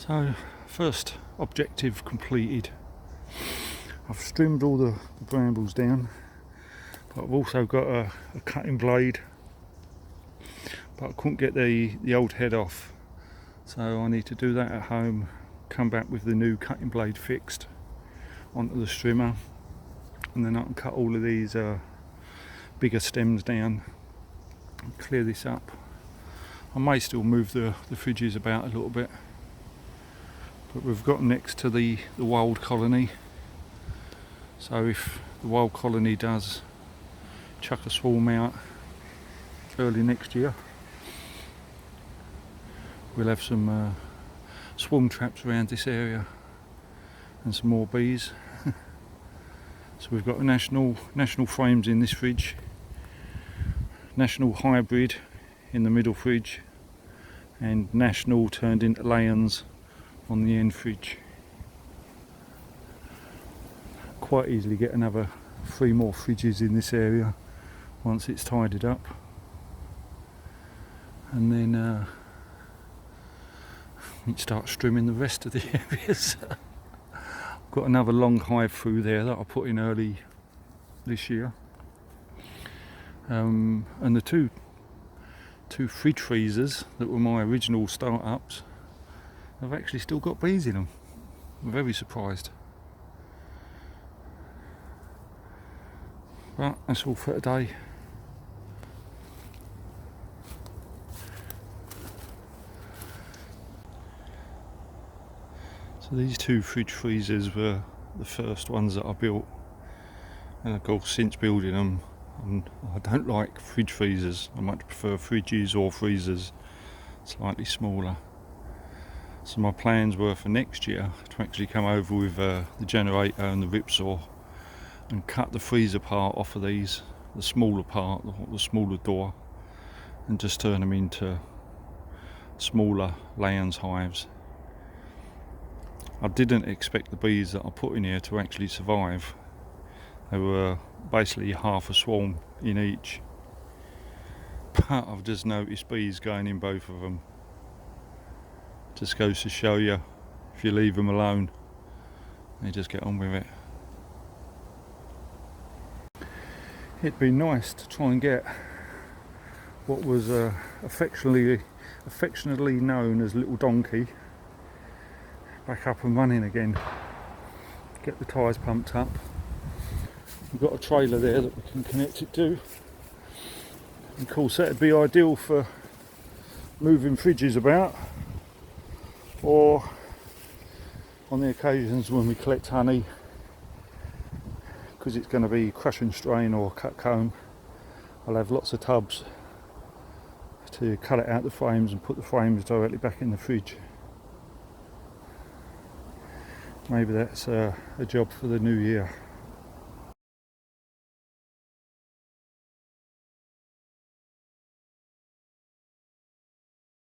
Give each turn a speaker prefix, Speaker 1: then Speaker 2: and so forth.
Speaker 1: So, first objective completed. I've trimmed all the brambles down, but I've also got a cutting blade, but I couldn't get the old head off, so I need to do that at home, come back with the new cutting blade fixed onto the strimmer, and then I can cut all of these bigger stems down and clear this up. I may still move the fridges about a little bit, but we've got next to the wild colony, so if the wild colony does chuck a swarm out early next year, we'll have some swarm traps around this area and some more bees. So we've got national frames in this fridge, national hybrid in the middle fridge, and national turned into layons on the end fridge. Quite easily get another 3 more fridges in this area once it's tidied up, and then we start trimming the rest of the areas. I've got another long hive through there that I put in early this year, and the two fridge freezers that were my original start-ups have actually still got bees in them. I'm very surprised. But that's all for today. So these 2 fridge freezers were the first ones that I built, and of course since building them, I don't like fridge freezers. I much prefer fridges or freezers slightly smaller. So my plans were for next year to actually come over with the generator and the rip saw and cut the freezer part off of these, the smaller part, the smaller door, and just turn them into smaller layons hives. I didn't expect the bees that I put in here to actually survive. They were basically half a swarm in each, but I've just noticed bees going in both of them. Just goes to show you, if you leave them alone, they just get on with it. It'd be nice to try and get what was affectionately known as Little Donkey back up and running again. Get the tyres pumped up. We've got a trailer there that we can connect it to. And of course that'd be ideal for moving fridges about, or on the occasions when we collect honey, because it's going to be crush and strain or cut comb. I'll have lots of tubs to cut it out the frames and put the frames directly back in the fridge. Maybe that's a job for the new year.